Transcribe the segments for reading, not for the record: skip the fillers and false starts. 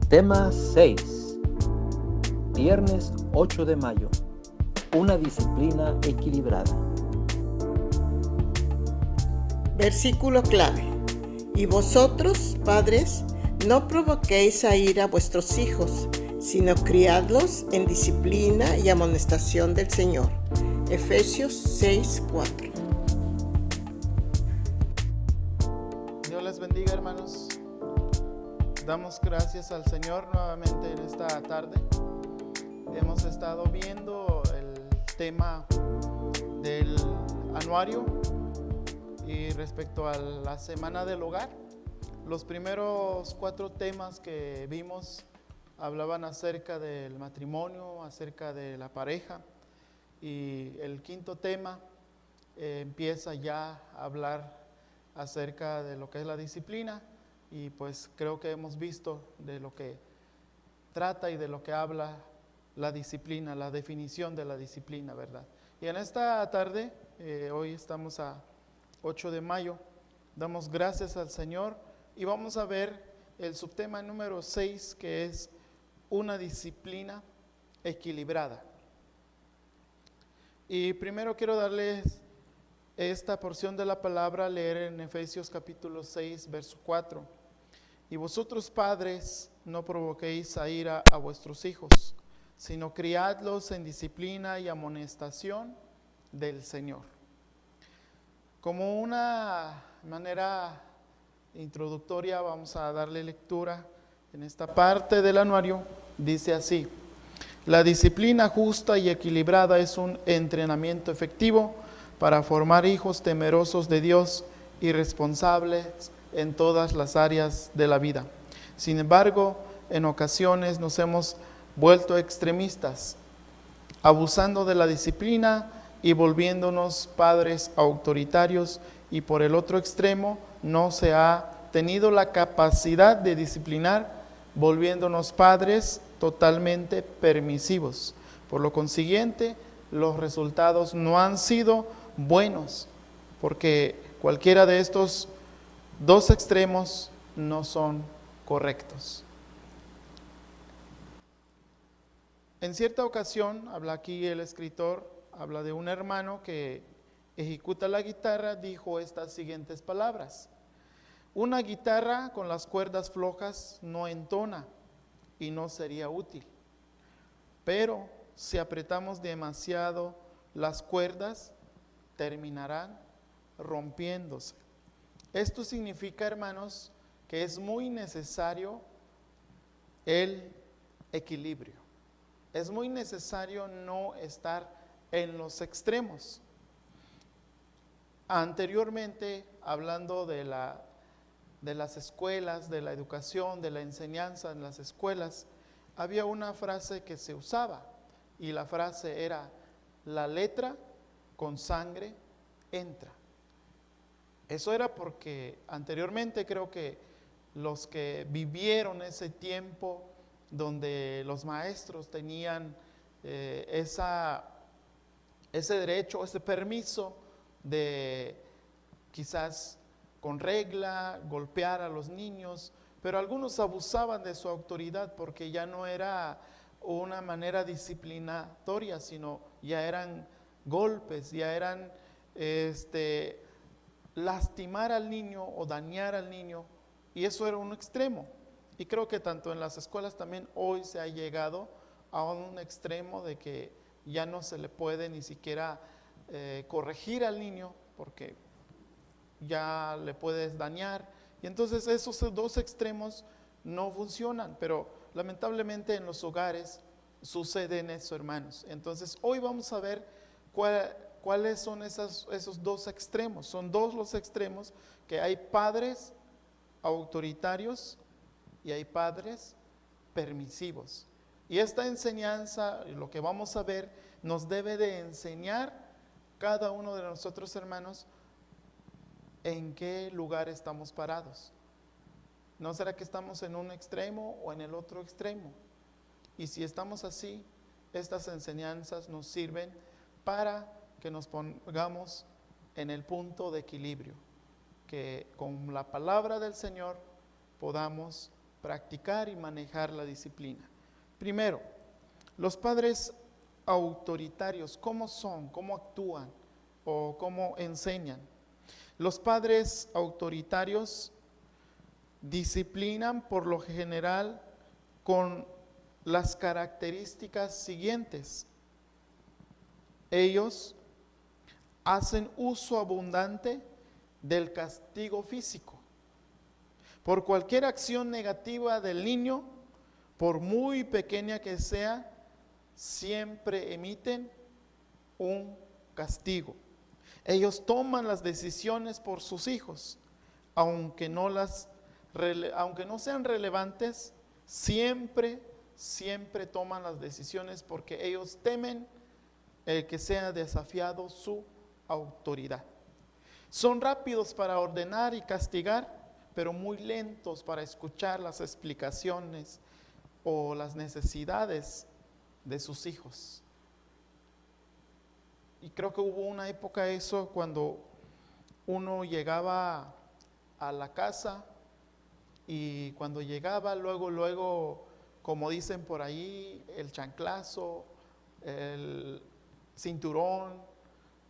Tema 6. Viernes 8 de mayo. Una disciplina equilibrada. Versículo clave. Y vosotros, padres, no provoquéis a ira a vuestros hijos, sino criadlos en disciplina y amonestación del Señor. Efesios 6:4. Dios les bendiga, hermanos. Damos gracias al Señor nuevamente en esta tarde. Hemos estado viendo el tema del anuario y respecto a la semana del hogar. Los primeros 4 temas que vimos hablaban acerca del matrimonio, acerca de la pareja, y el 5.º tema empieza ya a hablar acerca de lo que es la disciplina, y pues creo que hemos visto de lo que trata y de lo que habla la disciplina, la definición de la disciplina, ¿verdad? Y en esta tarde, hoy estamos a 8 de mayo, damos gracias al Señor y vamos a ver el subtema número 6, que es una disciplina equilibrada. Y primero quiero darles esta porción de la palabra, leer en Efesios capítulo 6, verso 4. Y vosotros, padres, no provoquéis a ira a vuestros hijos, sino criadlos en disciplina y amonestación del Señor. Como una manera introductoria, vamos a darle lectura en esta parte del anuario. Dice así: la disciplina justa y equilibrada es un entrenamiento efectivo para formar hijos temerosos de Dios y responsables en todas las áreas de la vida. Sin embargo, en ocasiones nos hemos vuelto extremistas, abusando de la disciplina y volviéndonos padres autoritarios, y por el otro extremo no se ha tenido la capacidad de disciplinar, volviéndonos padres totalmente permisivos. Por lo consiguiente, los resultados no han sido buenos, porque cualquiera de estos 2 extremos no son correctos. En cierta ocasión, habla aquí el escritor, habla de un hermano que ejecuta la guitarra, dijo estas siguientes palabras: una guitarra con las cuerdas flojas no entona y no sería útil, pero si apretamos demasiado las cuerdas, terminarán rompiéndose. Esto significa, hermanos, que es muy necesario el equilibrio. Es muy necesario no estar en los extremos. Anteriormente, hablando de las escuelas, de la educación, de la enseñanza en las escuelas, había una frase que se usaba, y la frase era: la letra con sangre entra. Eso era porque anteriormente, creo que los que vivieron ese tiempo donde los maestros tenían ese derecho, ese permiso de quizás con regla golpear a los niños, pero algunos abusaban de su autoridad porque ya no era una manera disciplinatoria, sino ya eran golpes, ya eran lastimar al niño o dañar al niño, y eso era un extremo. Y creo que tanto en las escuelas también hoy se ha llegado a un extremo de que ya no se le puede ni siquiera corregir al niño, porque ya le puedes dañar. Y entonces esos 2 extremos no funcionan, pero lamentablemente en los hogares sucede eso, hermanos. Entonces hoy vamos a ver cuáles son esos 2 extremos. Son 2 los extremos, que hay padres autoritarios y hay padres permisivos. Y esta enseñanza, lo que vamos a ver, nos debe de enseñar cada uno de nosotros, hermanos, en qué lugar estamos parados. ¿No será que estamos en un extremo o en el otro extremo? Y si estamos así, estas enseñanzas nos sirven para que nos pongamos en el punto de equilibrio, que con la palabra del Señor podamos practicar y manejar la disciplina. Primero, los padres autoritarios, ¿cómo son? ¿Cómo actúan? ¿O cómo enseñan? Los padres autoritarios disciplinan por lo general con las características siguientes. Ellos hacen uso abundante del castigo físico. Por cualquier acción negativa del niño, por muy pequeña que sea, siempre emiten un castigo. Ellos toman las decisiones por sus hijos, aunque no sean relevantes, siempre toman las decisiones porque ellos temen el que sea desafiado su autoridad. Son rápidos para ordenar y castigar, pero muy lentos para escuchar las explicaciones o las necesidades de sus hijos. Y creo que hubo una época eso cuando uno llegaba a la casa y cuando llegaba luego, como dicen por ahí, el chanclazo, el cinturón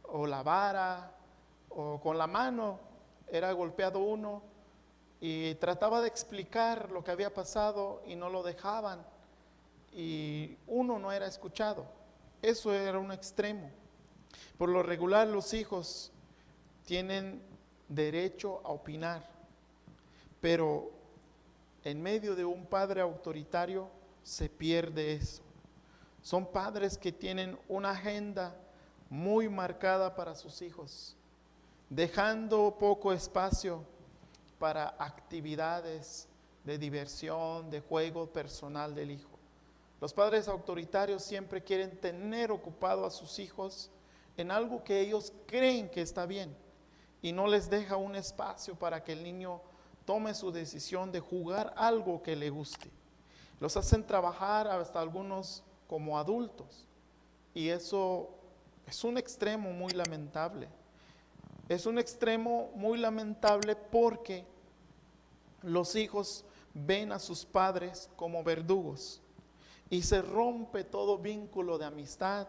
o la vara o con la mano era golpeado uno y trataba de explicar lo que había pasado y no lo dejaban y uno no era escuchado. Eso era un extremo. Por lo regular los hijos tienen derecho a opinar, pero en medio de un padre autoritario se pierde eso. Son padres que tienen una agenda muy marcada para sus hijos, dejando poco espacio para actividades de diversión, de juego personal del hijo. Los padres autoritarios siempre quieren tener ocupado a sus hijos en algo que ellos creen que está bien y no les deja un espacio para que el niño tome su decisión de jugar algo que le guste. Los hacen trabajar hasta algunos como adultos y eso es un extremo muy lamentable. Es un extremo muy lamentable porque los hijos ven a sus padres como verdugos y se rompe todo vínculo de amistad,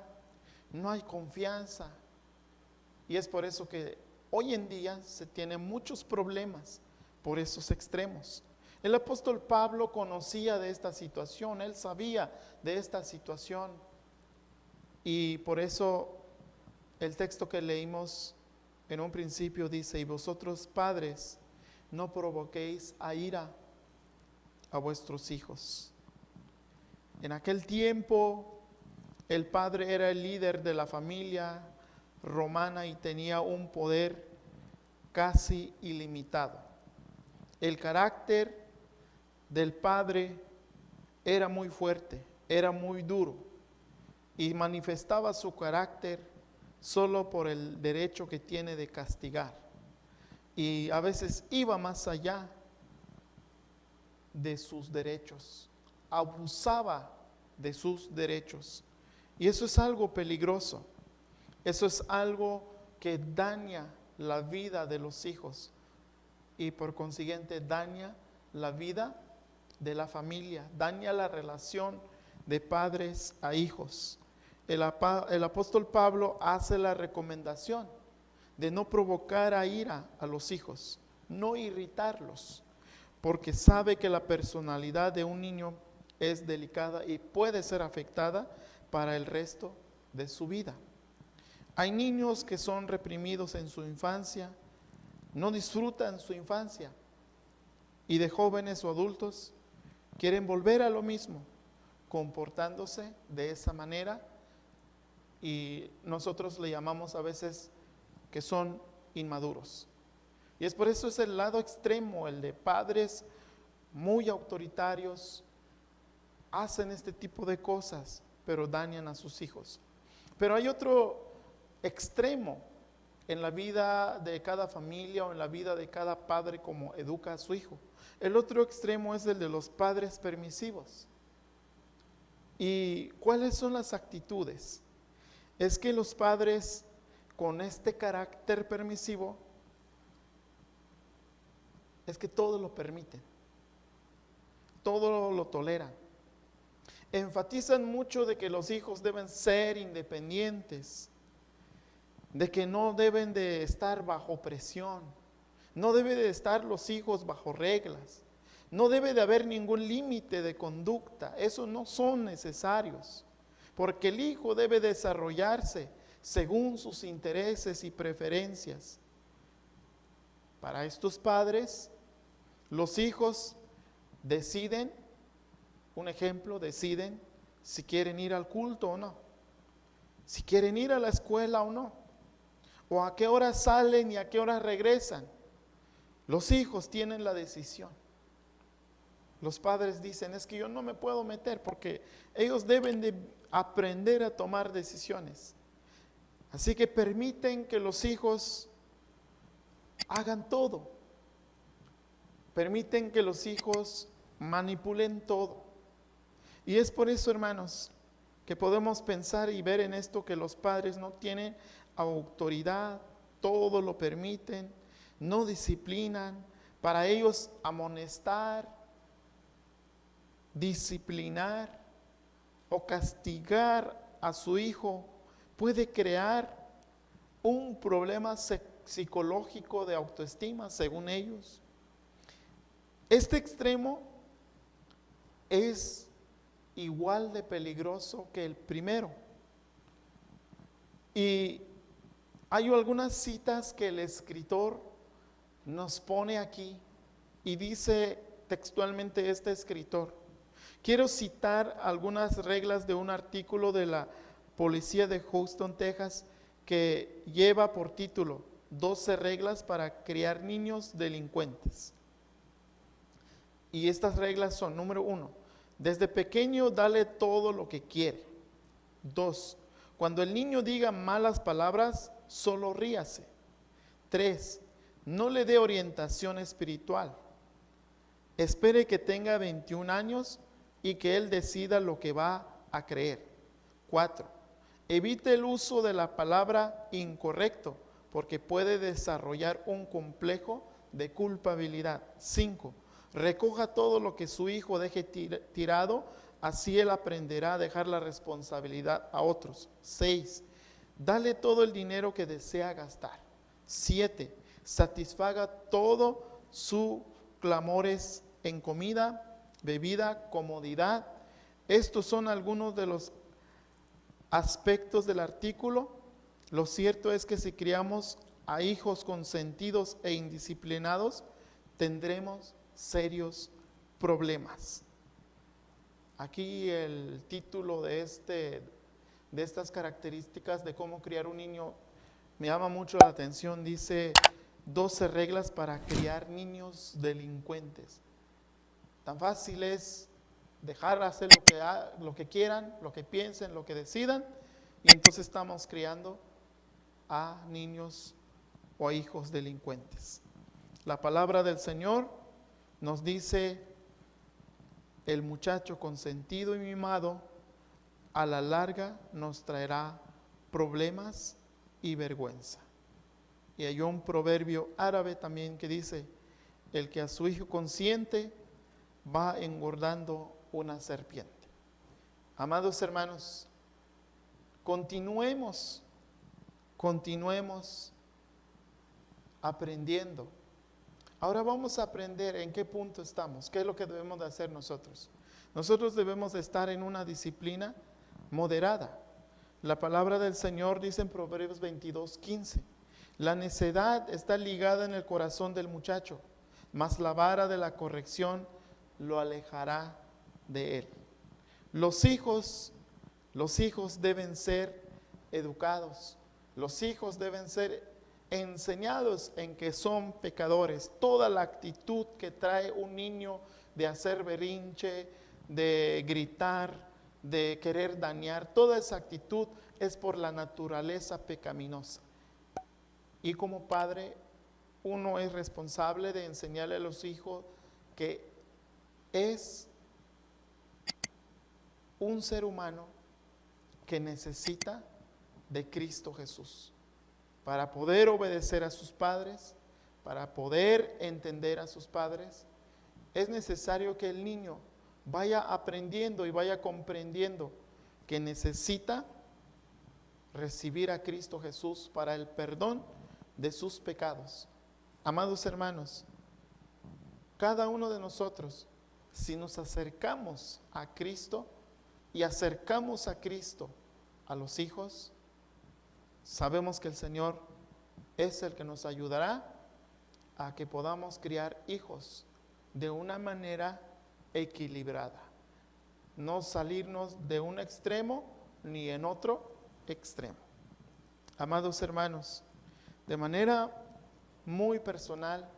no hay confianza y es por eso que hoy en día se tienen muchos problemas por esos extremos. El apóstol Pablo conocía de esta situación, él sabía de esta situación y por eso el texto que leímos en un principio dice: y vosotros padres no provoquéis a ira a vuestros hijos. En aquel tiempo el padre era el líder de la familia romana y tenía un poder casi ilimitado. El carácter del padre era muy fuerte, era muy duro y manifestaba su carácter solo por el derecho que tiene de castigar. Y a veces iba más allá de sus derechos, abusaba de sus derechos. Y eso es algo peligroso, eso es algo que daña la vida de los hijos y por consiguiente daña la vida de la familia, daña la relación de padres a hijos. El apóstol Pablo hace la recomendación de no provocar a ira a los hijos, no irritarlos, porque sabe que la personalidad de un niño es delicada y puede ser afectada para el resto de su vida. Hay niños que son reprimidos en su infancia, no disfrutan su infancia y de jóvenes o adultos quieren volver a lo mismo, comportándose de esa manera y nosotros le llamamos a veces que son inmaduros. Y es por eso es el lado extremo, el de padres muy autoritarios, hacen este tipo de cosas, pero dañan a sus hijos. Pero hay otro extremo en la vida de cada familia o en la vida de cada padre como educa a su hijo. El otro extremo es el de los padres permisivos. ¿Y cuáles son las actitudes? Es que los padres con este carácter permisivo es que todo lo permiten. todo lo toleran. Enfatizan mucho de que los hijos deben ser independientes, de que no deben de estar bajo presión, no deben de estar los hijos bajo reglas, no debe de haber ningún límite de conducta, esos no son necesarios, porque el hijo debe desarrollarse según sus intereses y preferencias. Para estos padres, los hijos deciden, un ejemplo, deciden si quieren ir al culto o no, si quieren ir a la escuela o no, o a qué hora salen y a qué hora regresan. Los hijos tienen la decisión. Los padres dicen, es que yo no me puedo meter, porque ellos deben de aprender a tomar decisiones. Así que permiten que los hijos hagan todo. Permiten que los hijos manipulen todo. Y es por eso, hermanos, que podemos pensar y ver en esto que los padres no tienen autoridad, todo lo permiten, no disciplinan. Para ellos amonestar, disciplinar o castigar a su hijo puede crear un problema psicológico de autoestima, según ellos. Este extremo es igual de peligroso que el primero. Y hay algunas citas que el escritor nos pone aquí y dice textualmente este escritor. Quiero citar algunas reglas de un artículo de la policía de Houston, Texas, que lleva por título 12 reglas para criar niños delincuentes. Y estas reglas son: número 1, desde pequeño dale todo lo que quiere. 2, cuando el niño diga malas palabras, solo ríase. 3, no le dé orientación espiritual. Espere que tenga 21 años y que él decida lo que va a creer. 4, evite el uso de la palabra incorrecto, porque puede desarrollar un complejo de culpabilidad. 5, recoja todo lo que su hijo deje tirado, así él aprenderá a dejar la responsabilidad a otros. 6, dale todo el dinero que desea gastar. 7, satisfaga todos sus clamores en comida, bebida, comodidad. Estos son algunos de los aspectos del artículo. Lo cierto es que si criamos a hijos consentidos e indisciplinados, tendremos serios problemas. Aquí el título de estas características de cómo criar un niño me llama mucho la atención. Dice 12 reglas para criar niños delincuentes. Tan fácil es dejar hacer lo que quieran, lo que piensen, lo que decidan, y entonces estamos criando a niños o a hijos delincuentes. La palabra del Señor nos dice: el muchacho consentido y mimado a la larga nos traerá problemas y vergüenza. Y hay un proverbio árabe también que dice: el que a su hijo consiente va engordando una serpiente. Amados hermanos, continuemos aprendiendo. Ahora vamos a aprender en qué punto estamos, qué es lo que debemos de hacer nosotros. Nosotros debemos de estar en una disciplina moderada. La palabra del Señor dice en Proverbios 22:15, la necedad está ligada en el corazón del muchacho, mas la vara de la corrección lo alejará de él. Los hijos deben ser educados, los hijos deben ser enseñados en que son pecadores. Toda la actitud que trae un niño de hacer berrinche, de gritar, de querer dañar, toda esa actitud es por la naturaleza pecaminosa. Y como padre, uno es responsable de enseñarle a los hijos que es un ser humano que necesita de Cristo Jesús. Para poder obedecer a sus padres, para poder entender a sus padres, es necesario que el niño vaya aprendiendo y vaya comprendiendo que necesita recibir a Cristo Jesús para el perdón de sus pecados. Amados hermanos, cada uno de nosotros, si nos acercamos a Cristo y acercamos a Cristo a los hijos, sabemos que el Señor es el que nos ayudará a que podamos criar hijos de una manera equilibrada, no salirnos de un extremo ni en otro extremo. Amados hermanos, de manera muy personal,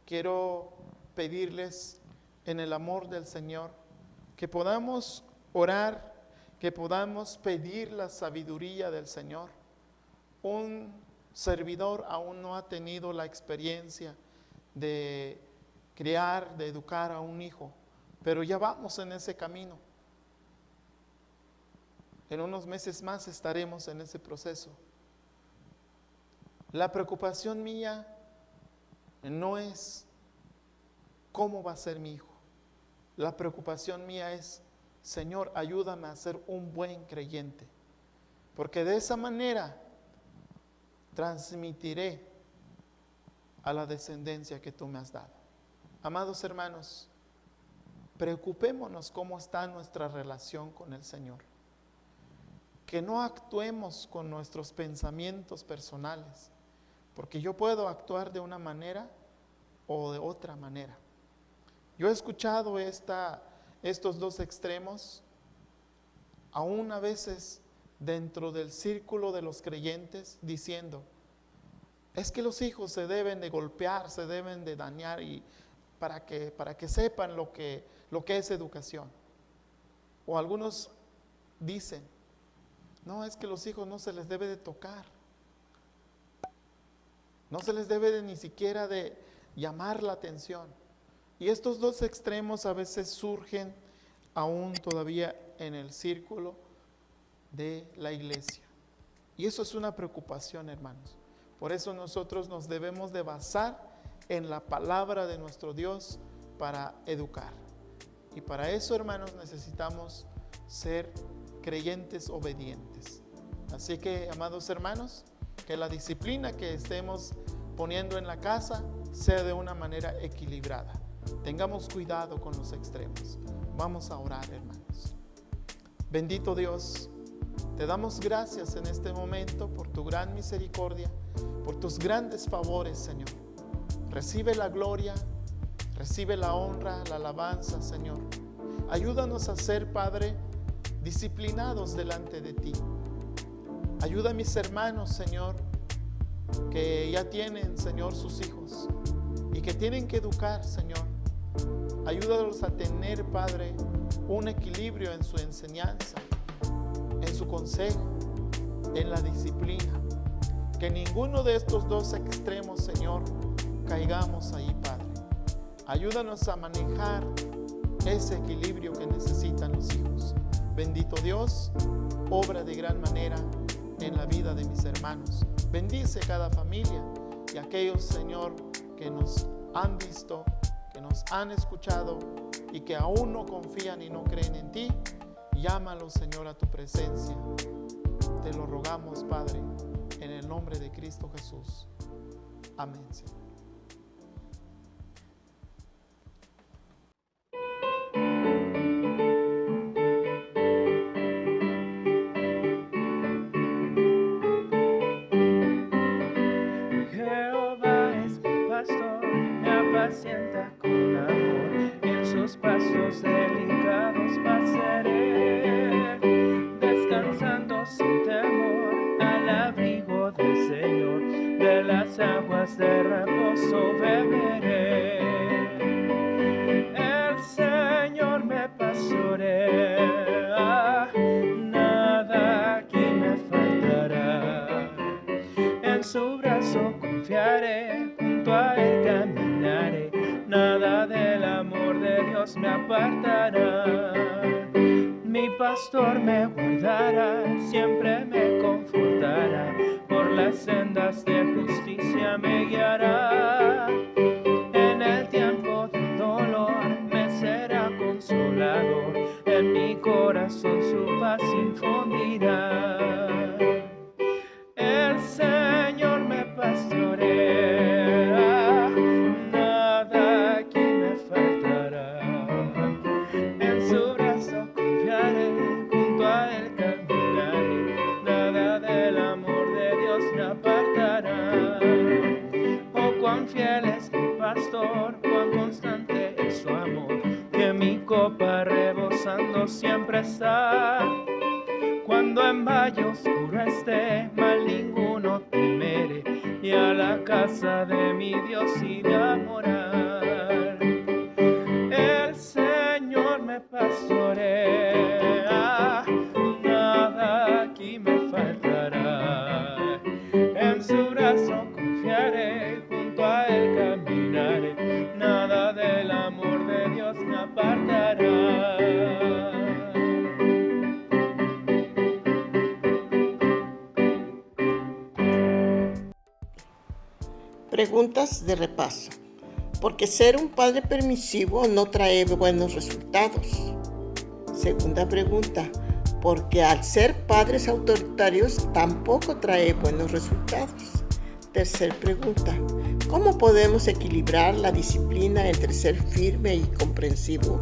quiero pedirles en el amor del Señor que podamos orar, que podamos pedir la sabiduría del Señor. Un servidor aún no ha tenido la experiencia de criar, de educar a un hijo, pero ya vamos en ese camino. En unos meses más estaremos en ese proceso. La preocupación mía no es cómo va a ser mi hijo. La preocupación mía es, Señor, ayúdame a ser un buen creyente, porque de esa manera transmitiré a la descendencia que tú me has dado. Amados hermanos, preocupémonos cómo está nuestra relación con el Señor. Que no actuemos con nuestros pensamientos personales, porque yo puedo actuar de una manera o de otra manera. Yo he escuchado estos dos extremos, aún a veces dentro del círculo de los creyentes, diciendo, es que los hijos se deben de golpear, se deben de dañar y para que sepan lo que es educación. O algunos dicen, no, es que los hijos no se les debe de tocar, no se les debe de ni siquiera de llamar la atención. Y estos dos extremos a veces surgen aún todavía en el círculo de la iglesia. Y eso es una preocupación, hermanos. Por eso nosotros nos debemos de basar en la palabra de nuestro Dios para educar. Y para eso, hermanos, necesitamos ser creyentes obedientes. Así que, amados hermanos, que la disciplina que estemos poniendo en la casa sea de una manera equilibrada. Tengamos cuidado con los extremos. Vamos a orar, hermanos. Bendito Dios, te damos gracias en este momento por tu gran misericordia, por tus grandes favores, Señor. Recibe la gloria, recibe la honra, la alabanza, Señor. Ayúdanos a ser, Padre, disciplinados delante de ti. Ayuda a mis hermanos, Señor, que ya tienen, Señor, sus hijos y que tienen que educar, Señor. Ayúdalos a tener, Padre, un equilibrio en su enseñanza, en su consejo, en la disciplina. Que ninguno de estos dos extremos, Señor, caigamos ahí, Padre. Ayúdanos a manejar ese equilibrio que necesitan los hijos. Bendito Dios, obra de gran manera en la vida de mis hermanos. Bendice cada familia y aquellos, Señor, que nos han visto, que nos han escuchado y que aún no confían y no creen en ti. Llámalos, Señor, a tu presencia. Te lo rogamos, Padre, en el nombre de Cristo Jesús. Amén, Señor. Sienta con amor, en sus pasos delicados pasaré, descansando sin temor al abrigo del Señor, de las aguas de reposo beberé. El Señor me pastorea, nada aquí me faltará, en su brazo confiaré, junto a él caminaré, nada del amor de Dios me apartará. Mi pastor me guardará, siempre me confortará, por las sendas de justicia me guiará. En el tiempo de dolor me será consolado. me apartará. Oh, cuán fiel es mi pastor, cuán constante es su amor, que mi copa rebosando siempre está. Cuando en valle oscuro esté, mal ninguno temeré, y a la casa de mi Dios iré a morar. El Señor me pastorea, nada aquí me faltará. En su brazo confiaré, junto a él caminaré, nada del amor de Dios me apartará. Preguntas de repaso. Porque ser un padre permisivo no trae buenos resultados. Segunda pregunta. Porque al ser padres autoritarios tampoco trae buenos resultados. Tercera pregunta. ¿Cómo podemos equilibrar la disciplina entre ser firme y comprensivo?